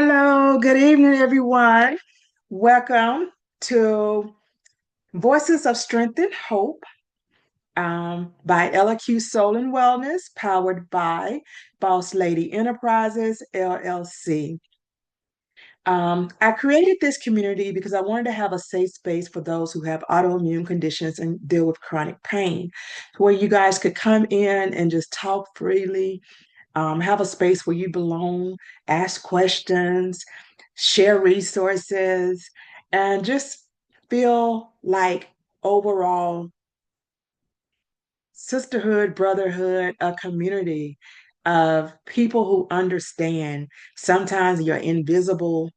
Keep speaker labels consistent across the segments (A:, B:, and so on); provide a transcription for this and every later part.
A: Hello, good evening, everyone. Welcome to Voices of Strength and Hope by LQ Soul and Wellness, powered by Boss Lady Enterprises, LLC. I created this community because I wanted to have a safe space for those who have autoimmune conditions and deal with chronic pain, where you guys could come in and just talk freely, have a space where you belong, ask questions, share resources, and just feel like overall sisterhood, brotherhood, a community of people who understand sometimes your invisible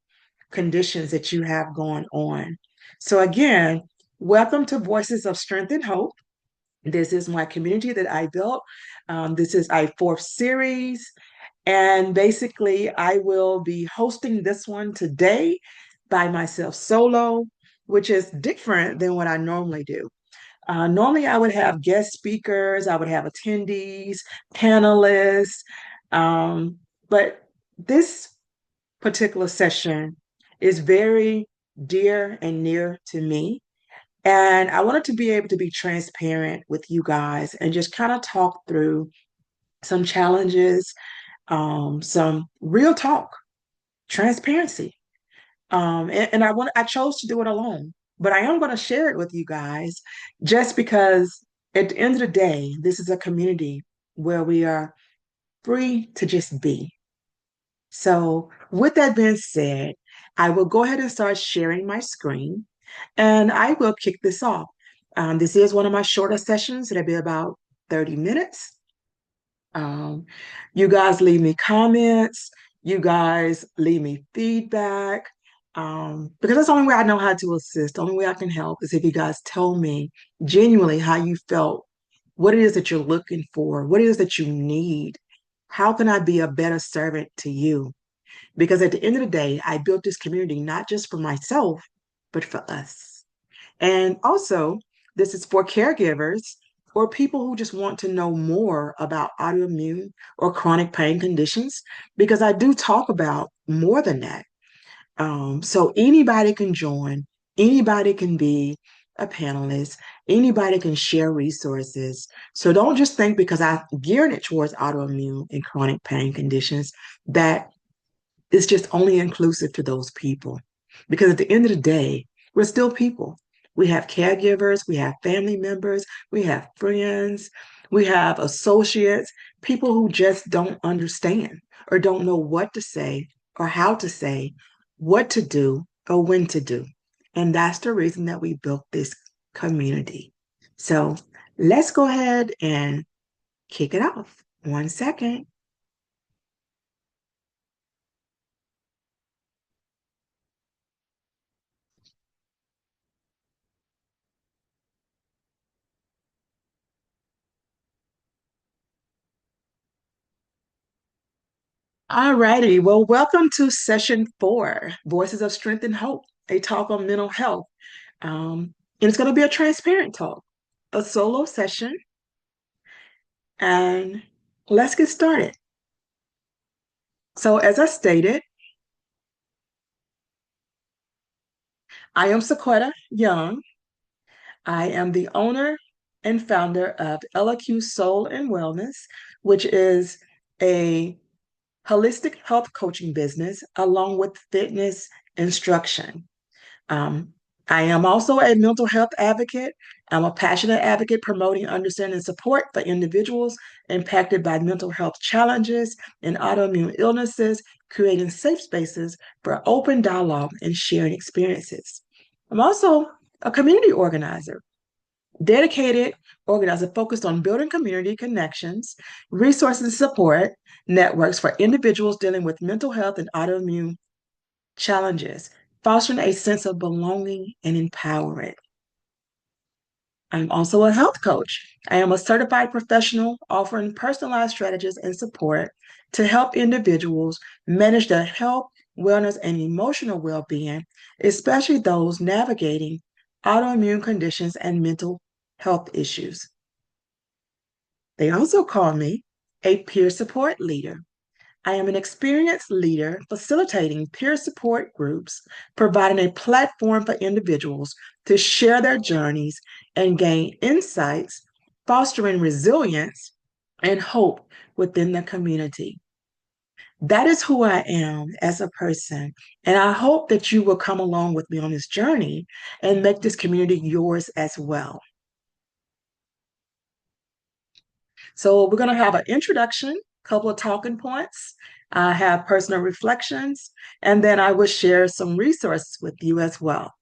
A: conditions that you have going on. So, again, welcome to Voices of Strength and Hope. This is my community that I built. This is our fourth series. And basically, I will be hosting this one today by myself solo, which is different than what I normally do. Normally, I would have guest speakers, I would have attendees, panelists, but this particular session is very dear and near to me. And I wanted to be able to be transparent with you guys and just kind of talk through some challenges, some real talk, transparency. And I chose to do it alone, but I am going to share it with you guys just because at the end of the day, this is a community where we are free to just be. So, with that being said, I will go ahead and start sharing my screen and I will kick this off. This is one of my shorter sessions. It'll be about 30 minutes. Um, you guys leave me comments. You guys leave me feedback. Because that's the only way I know how to assist. The only way I can help is if you guys tell me genuinely how you felt, what it is that you're looking for, what it is that you need. How can I be a better servant to you? Because at the end of the day, I built this community not just for myself, but for us. And also, this is for caregivers or people who just want to know more about autoimmune or chronic pain conditions, because I do talk about more than that. So anybody can join, anybody can be a panelist, anybody can share resources. So don't just think because I geared it towards autoimmune and chronic pain conditions that it's just only inclusive to those people. Because at the end of the day, we're still people. We have caregivers, we have family members, we have friends, we have associates, people who just don't understand or don't know what to say or how to say, what to do or when to do. And that's the reason that we built this community. So let's go ahead and kick it off. 1 second. All righty. Well, welcome to session 4, Voices of Strength and Hope, a talk on mental health. And it's going to be a transparent talk, a solo session. And let's get started. So, as I stated, I am Sequetta Young. I am the owner and founder of LQ Soul and Wellness, which is a holistic health coaching business along with fitness instruction. Um, I am also a mental health advocate. I'm a passionate advocate promoting understanding and support for individuals impacted by mental health challenges and autoimmune illnesses, creating safe spaces for open dialogue and sharing experiences. I'm also a community organizer, dedicated organizer focused on building community connections, resources and support networks for individuals dealing with mental health and autoimmune challenges, fostering a sense of belonging and empowerment. I'm also a health coach. I am a certified professional offering personalized strategies and support to help individuals manage their health, wellness, and emotional well being, especially those navigating autoimmune conditions and mental health issues. They also call me a peer support leader. I am an experienced leader facilitating peer support groups, providing a platform for individuals to share their journeys and gain insights, fostering resilience and hope within the community. That is who I am as a person. And I hope that you will come along with me on this journey and make this community yours as well. So, we're going to have an introduction, a couple of talking points. I have personal reflections, and then I will share some resources with you as well.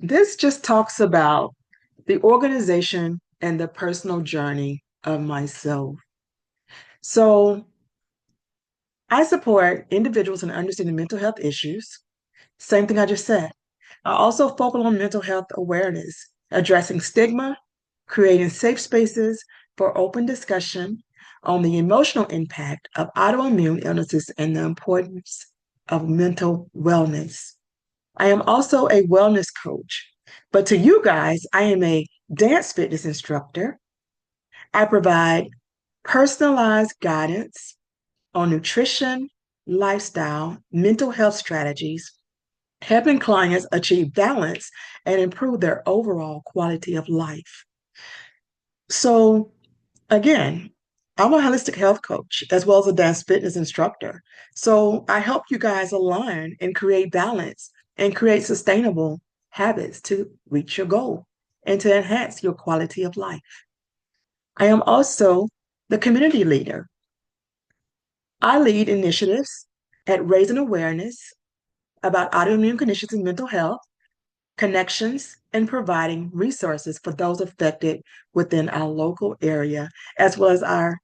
A: This just talks about the organization and the personal journey of myself. So, I support individuals in understanding mental health issues. Same thing I just said. I also focus on mental health awareness, addressing stigma, creating safe spaces for open discussion on the emotional impact of autoimmune illnesses and the importance of mental wellness. I am also a wellness coach, but to you guys, I am a dance fitness instructor. I provide personalized guidance on nutrition, lifestyle, mental health strategies, helping clients achieve balance and improve their overall quality of life. So, again, I'm a holistic health coach as well as a dance fitness instructor. So, I help you guys align and create balance and create sustainable habits to reach your goal and to enhance your quality of life. I am also the community leader. I lead initiatives at raising awareness about autoimmune conditions and mental health connections, and providing resources for those affected within our local area as well as our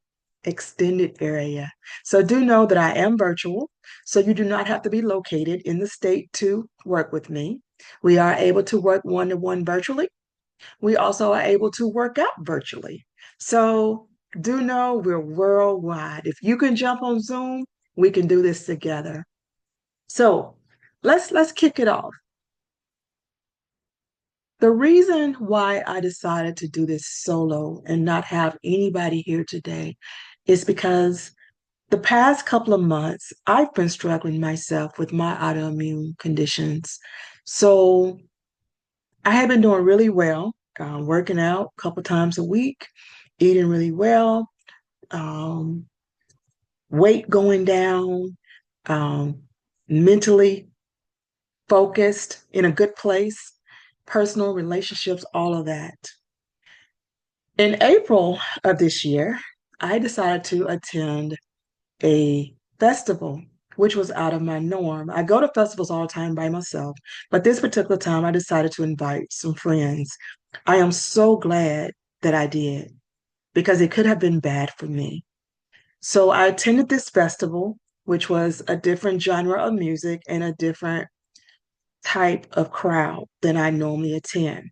A: extended area. So do know that I am virtual, so you do not have to be located in the state to work with me. We are able to work one to one virtually. We also are able to work out virtually. So do know we're worldwide. If you can jump on Zoom, we can do this together. So let's kick it off. The reason why I decided to do this solo and not have anybody here today is because the past couple of months, I've been struggling myself with my autoimmune conditions. So I have been doing really well, working out a couple times a week, eating really well, um, weight going down, um, mentally focused, in a good place, personal relationships, all of that. In April of this year, I decided to attend a festival, which was out of my norm. I go to festivals all the time by myself, but this particular time I decided to invite some friends. I am so glad that I did because it could have been bad for me. So I attended this festival, which was a different genre of music and a different type of crowd than I normally attend.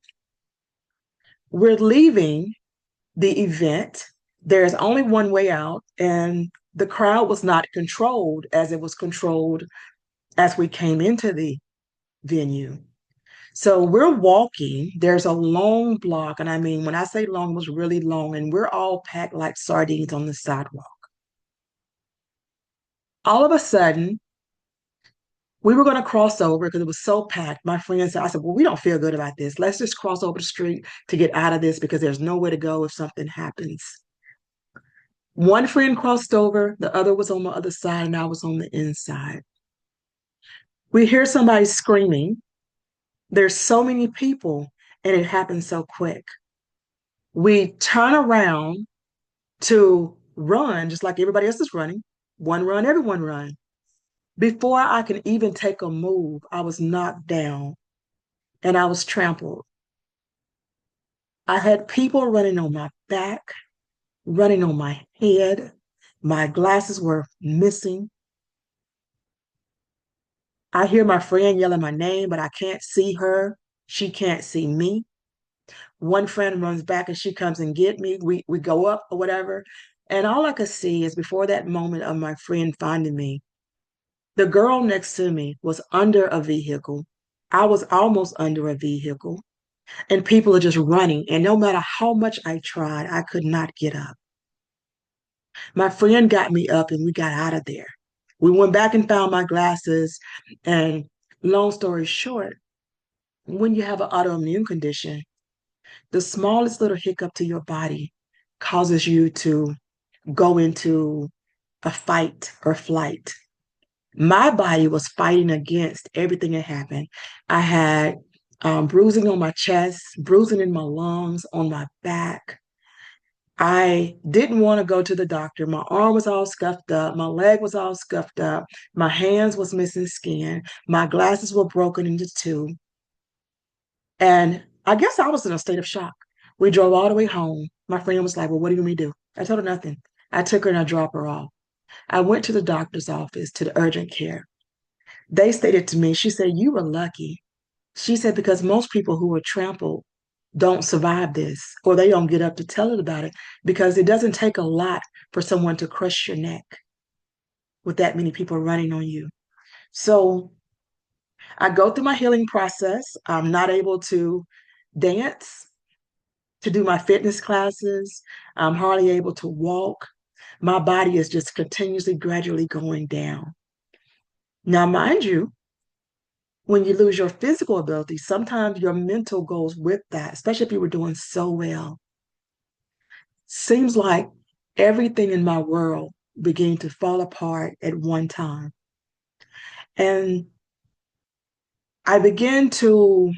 A: We're leaving the event. There's only one way out, and the crowd was not controlled as it was controlled as we came into the venue. So we're walking, there's a long block, and I mean, when I say long, it was really long, and we're all packed like sardines on the sidewalk. All of a sudden, we were going to cross over because it was so packed. My friend said, I said, well, we don't feel good about this. Let's just cross over the street to get out of this because there's nowhere to go if something happens. One friend crossed over, the other was on the other side, and I was on the inside. We hear somebody screaming. There's so many people, and it happens so quick. We turn around to run, just like everybody else is running. One run, everyone run. Before I can even take a move, I was knocked down and I was trampled. I had people running on my back, running on my head. My glasses were missing. I hear my friend yelling my name, but I can't see her. She can't see me. One friend runs back and she comes and get me. We go up or whatever. And all I could see is before that moment of my friend finding me, the girl next to me was under a vehicle. I was almost under a vehicle. and people are just running. And no matter how much I tried, I could not get up. My friend got me up and we got out of there. We went back and found my glasses. And long story short, when you have an autoimmune condition, the smallest little hiccup to your body causes you to go into a fight or flight. My body was fighting against everything that happened. I had bruising on my chest, bruising in my lungs, on my back. I didn't want to go to the doctor. My arm was all scuffed up. My leg was all scuffed up. My hands was missing skin. My glasses were broken into two. And I guess I was in a state of shock. We drove all the way home. My friend was like, well, what do you want me to do? I told her nothing. I took her and I dropped her off. I went to the doctor's office, to the urgent care. They stated to me, she said, you were lucky. She said, because most people who were trampled don't survive this, or they don't get up to tell it about it, because it doesn't take a lot for someone to crush your neck with that many people running on you. So I go through my healing process. I'm not able to dance, to do my fitness classes. I'm hardly able to walk. My body is just continuously, gradually going down. Now, mind you, when you lose your physical ability, sometimes your mental goes with that, especially if you were doing so well. Seems like everything in my world began to fall apart at one time. And I began to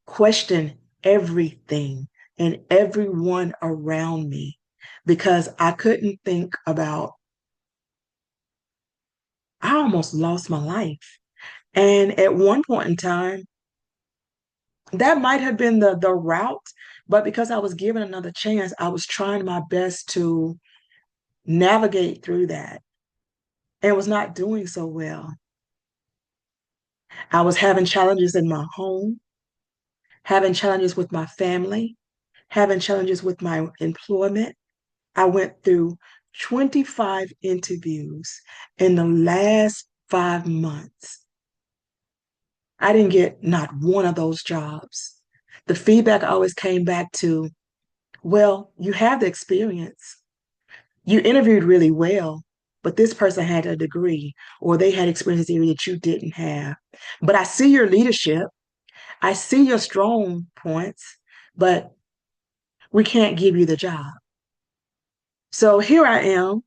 A: question everything and everyone around me because I couldn't think about, I almost lost my life. And at one point in time, that might have been the route, but because I was given another chance, I was trying my best to navigate through that and was not doing so well. I was having challenges in my home, having challenges with my family, having challenges with my employment. I went through 25 interviews in the last 5 months. I didn't get not one of those jobs. The feedback always came back to, well, you have the experience. You interviewed really well, but this person had a degree or they had experience in area that you didn't have. But I see your leadership. I see your strong points, but we can't give you the job. So here I am.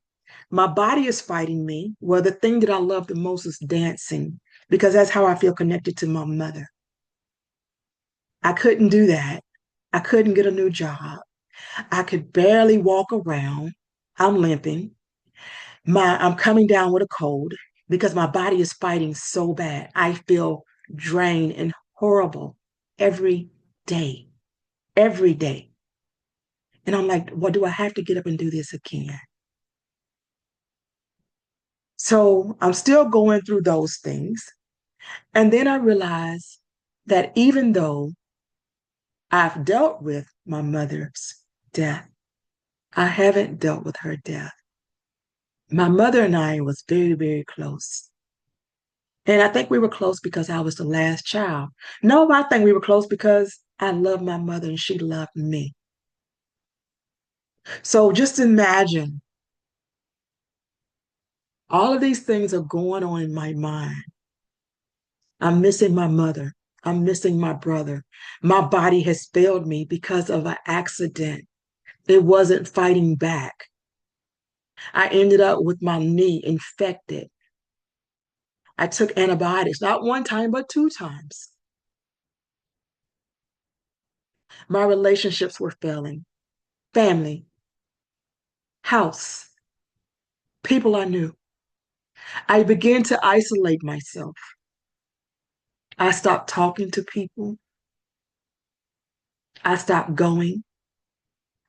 A: My body is fighting me. Well, the thing that I love the most is dancing because that's how I feel connected to my mother. I couldn't do that. I couldn't get a new job. I could barely walk around. I'm limping. I'm coming down with a cold because my body is fighting so bad. I feel drained and horrible every day, every day. And I'm like, well, do I have to get up and do this again? So I'm still going through those things. And then I realized that even though I've dealt with my mother's death, I haven't dealt with her death. My mother and I was very, very close. And I think we were close because I was the last child. No, I think we were close because I loved my mother and she loved me. So just imagine all of these things are going on in my mind. I'm missing my mother. I'm missing my brother. My body has failed me because of an accident. It wasn't fighting back. I ended up with my knee infected. I took antibiotics, not one time, but two times. My relationships were failing. Family, house, people I knew. I began to isolate myself. I stopped talking to people. I stopped going.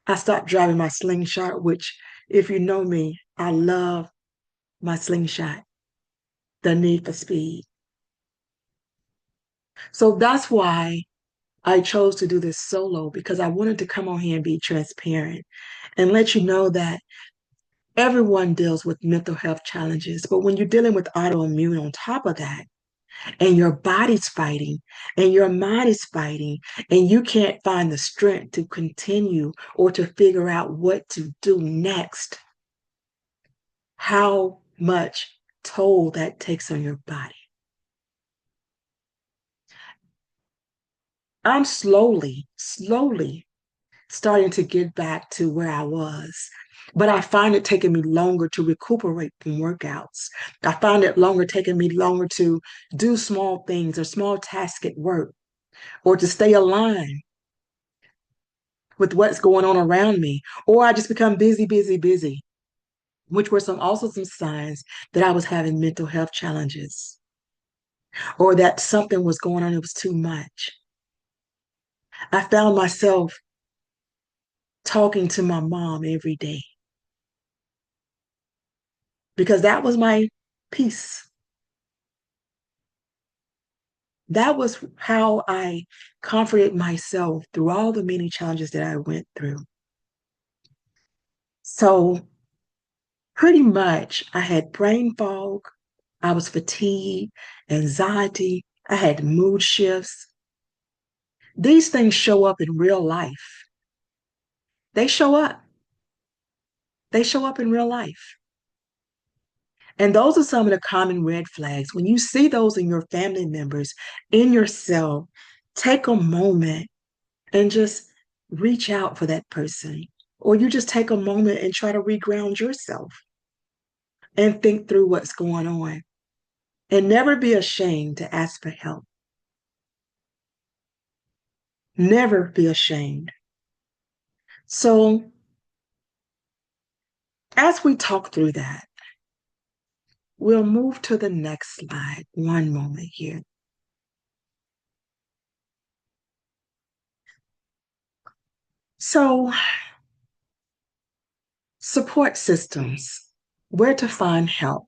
A: I stopped driving my slingshot, which, if you know me, I love my slingshot, the need for speed. So that's why I chose to do this solo because I wanted to come on here and be transparent and let you know that everyone deals with mental health challenges. But when you're dealing with autoimmune on top of that, and your body's fighting and your mind is fighting, and you can't find the strength to continue or to figure out what to do next, how much toll that takes on your body. I'm slowly starting to get back to where I was. But I find it taking me longer to recuperate from workouts. I find it longer taking me longer to do small things or small tasks at work or to stay aligned with what's going on around me. Or I just become busy, which were some signs that I was having mental health challenges or that something was going on. It was too much. I found myself talking to my mom every day because that was my peace. That was how I comforted myself through all the many challenges that I went through. So, pretty much, I had brain fog, I was fatigued, anxiety, I had mood shifts. These things show up in real life. They show up. They show up in real life. And those are some of the common red flags. When you see those in your family members, in yourself, take a moment and just reach out for that person. Or you just take a moment and try to reground yourself and think through what's going on. And never be ashamed to ask for help. Never be ashamed. So, as we talk through that, we'll move to the next slide. One moment here. So, support systems, where to find help.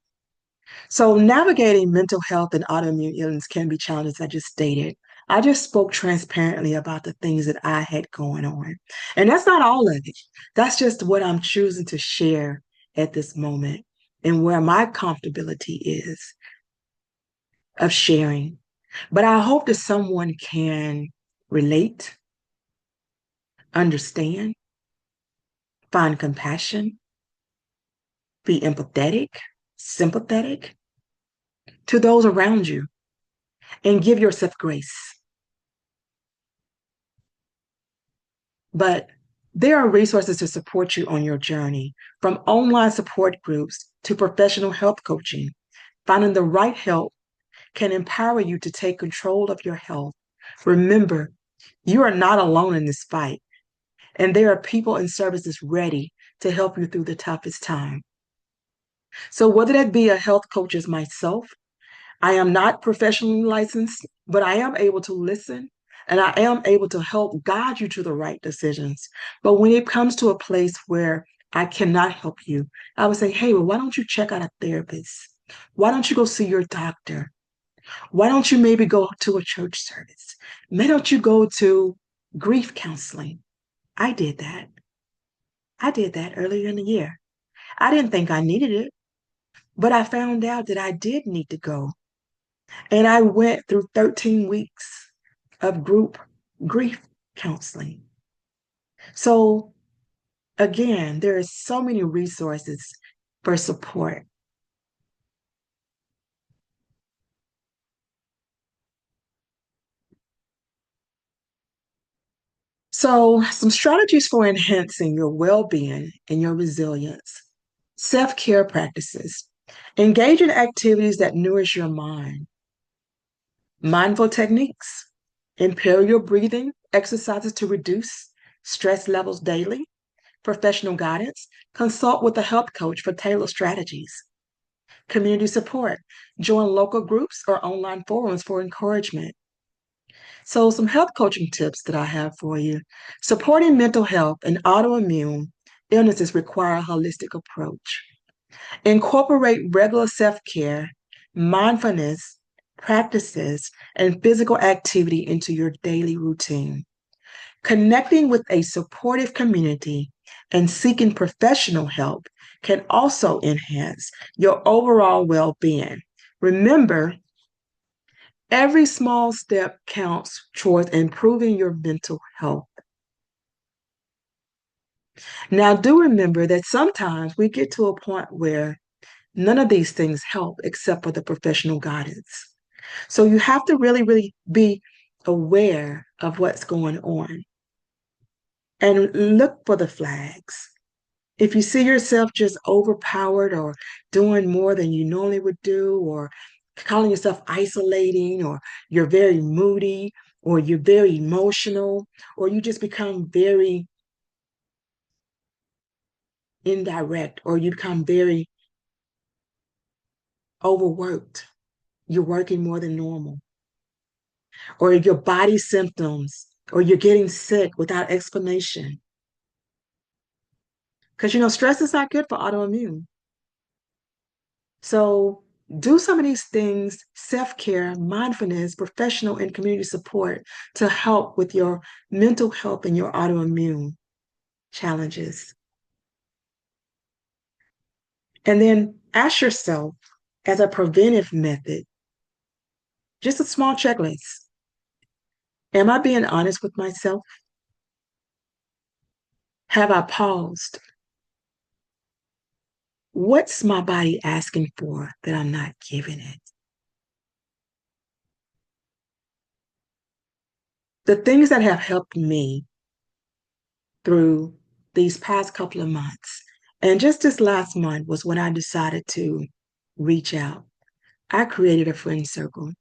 A: So, navigating mental health and autoimmune illness can be challenging, as I just stated. I just spoke transparently about the things that I had going on. And that's not all of it. That's just what I'm choosing to share at this moment and where my comfortability is of sharing. But I hope that someone can relate, understand, find compassion, be empathetic, sympathetic to those around you, and give yourself grace. But there are resources to support you on your journey, from online support groups to professional health coaching. Finding the right help can empower you to take control of your health. Remember, you are not alone in this fight, and there are people and services ready to help you through the toughest time. So, whether that be a health coach as myself, I am not professionally licensed, but I am able to listen and I am able to help guide you to the right decisions. But when it comes to a place where I cannot help you, I would say, hey, well, why don't you check out a therapist? Why don't you go see your doctor? Why don't you maybe go to a church service? Why don't you go to grief counseling? I did that. I did that earlier in the year. I didn't think I needed it, but I found out that I did need to go. And I went through 13 weeks of group grief counseling. So, again, there are so many resources for support. So, some strategies for enhancing your well being and your resilience. Self care practices. Engage in activities that nourish your mind. Mindful techniques. Impair your breathing, exercises to reduce stress levels daily. Professional guidance. Consult with a health coach for tailored strategies. Community support. Join local groups or online forums for encouragement. So, some health coaching tips that I have for you. Supporting mental health and autoimmune illnesses require a holistic approach. Incorporate regular self care, mindfulness practices, and physical activity into your daily routine. Connecting with a supportive community and seeking professional help can also enhance your overall well being. Remember, Every small step counts towards improving your mental health. Now, do remember that sometimes we get to a point where none of these things help except for the professional guidance. So you have to really, really be aware of what's going on and look for the flags. If you see yourself just overpowered or doing more than you normally would do, or calling yourself isolating, or you're very moody, or you're very emotional, or you just become very indirect, or you become very overworked, you're working more than normal, or your body symptoms, or you're getting sick without explanation. Because, stress is not good for autoimmune. So do some of these things, self-care, mindfulness, professional and community support to help with your mental health and your autoimmune challenges. And then ask yourself, as a preventive method, just a small checklist. Am I being honest with myself? Have I paused? What's my body asking for that I'm not giving it? The things that have helped me through these past couple of months, and just this last month was when I decided to reach out. I created a friend circle.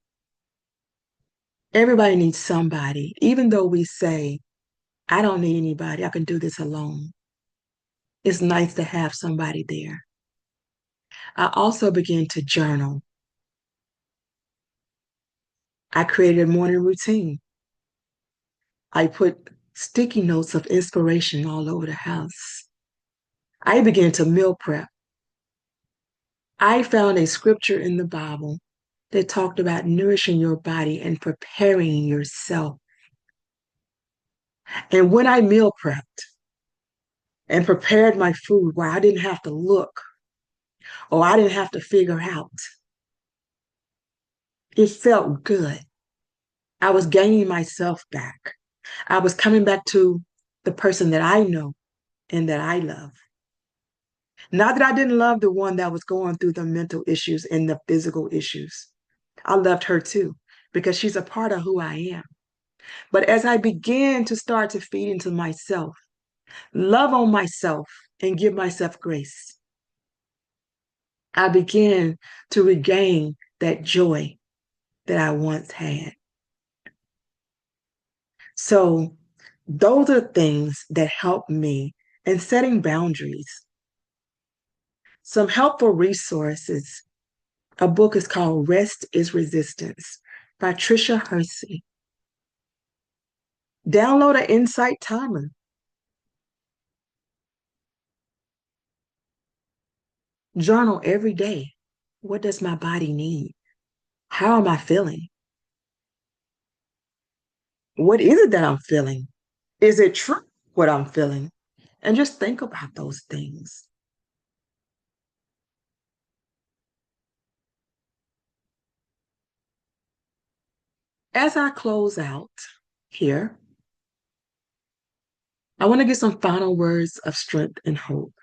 A: Everybody needs somebody, even though we say, I don't need anybody, I can do this alone. It's nice to have somebody there. I also began to journal. I created a morning routine. I put sticky notes of inspiration all over the house. I began to meal prep. I found a scripture in the Bible that talked about nourishing your body and preparing yourself. And when I meal prepped and prepared my food where I didn't have to look or I didn't have to figure out, it felt good. I was gaining myself back. I was coming back to the person that I know and that I love. Not that I didn't love the one that was going through the mental issues and the physical issues. I loved her too, because she's a part of who I am. But as I began to start to feed into myself, love on myself, and give myself grace, I began to regain that joy that I once had. So, those are things that help me in setting boundaries. Some helpful resources. A book is called Rest is Resistance by Tricia Hersey. Download an insight timer. Journal every day. What does my body need? How am I feeling? What is it that I'm feeling? Is it true what I'm feeling? And just think about those things. As I close out here, I want to give some final words of strength and hope.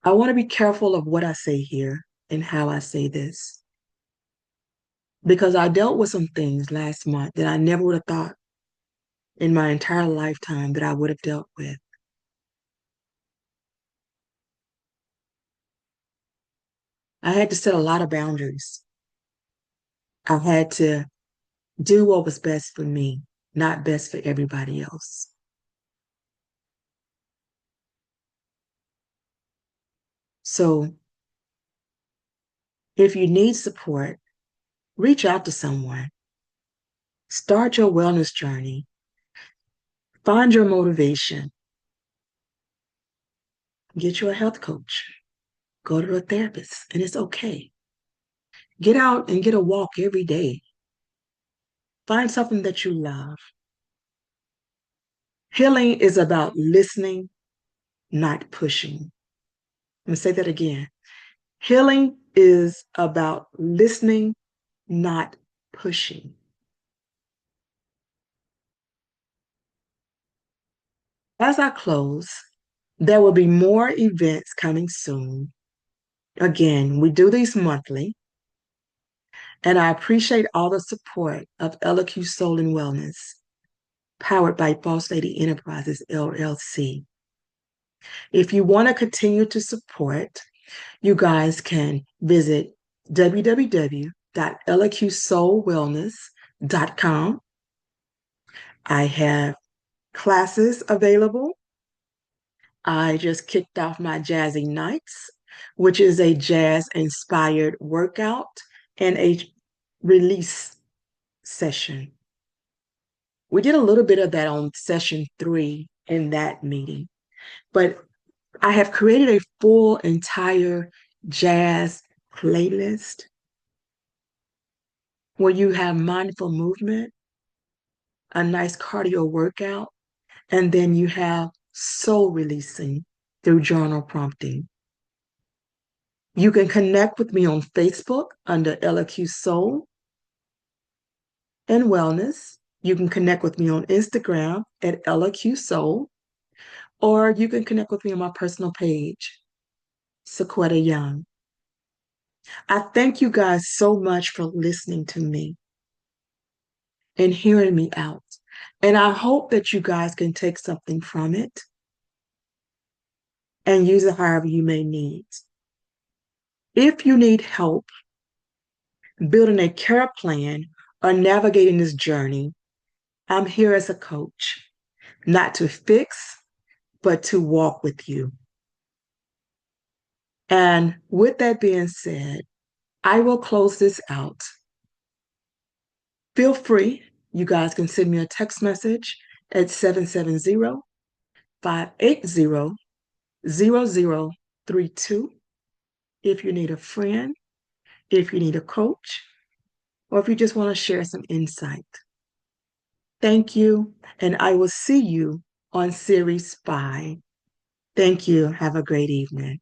A: I want to be careful of what I say here and how I say this, because I dealt with some things last month that I never would have thought in my entire lifetime that I would have dealt with. I had to set a lot of boundaries. I had to do what was best for me, not best for everybody else. So if you need support, reach out to someone. Start your wellness journey. Find your motivation. Get you a health coach. Go to a therapist, and it's okay. Get out and get a walk every day. Find something that you love. Healing is about listening, not pushing. Let me say that again. Healing is about listening, not pushing. As I close, there will be more events coming soon. Again, we do these monthly, and I appreciate all the support of LQ Soul and Wellness, powered by Boss Lady Enterprises, LLC. If you want to continue to support, you guys can visit www.lqsoulwellness.com. I have classes available. I just kicked off my Jazzy Nights, which is a jazz inspired workout and a release session. We did a little bit of that on session 3 in that meeting, but I have created a full entire jazz playlist where you have mindful movement, a nice cardio workout, and then you have soul releasing through journal prompting. You can connect with me on Facebook under LQ Soul and Wellness. You can connect with me on Instagram at LQ Soul, or you can connect with me on my personal page, Sequetta Young. I thank you guys so much for listening to me and hearing me out. And I hope that you guys can take something from it and use it however you may need. If you need help building a care plan or navigating this journey, I'm here as a coach, not to fix, but to walk with you. And with that being said, I will close this out. Feel free, you guys can send me a text message at 770-580-0032 if you need a friend, if you need a coach, or if you just want to share some insight. Thank you, and I will see you on Series 5. Thank you. Have a great evening.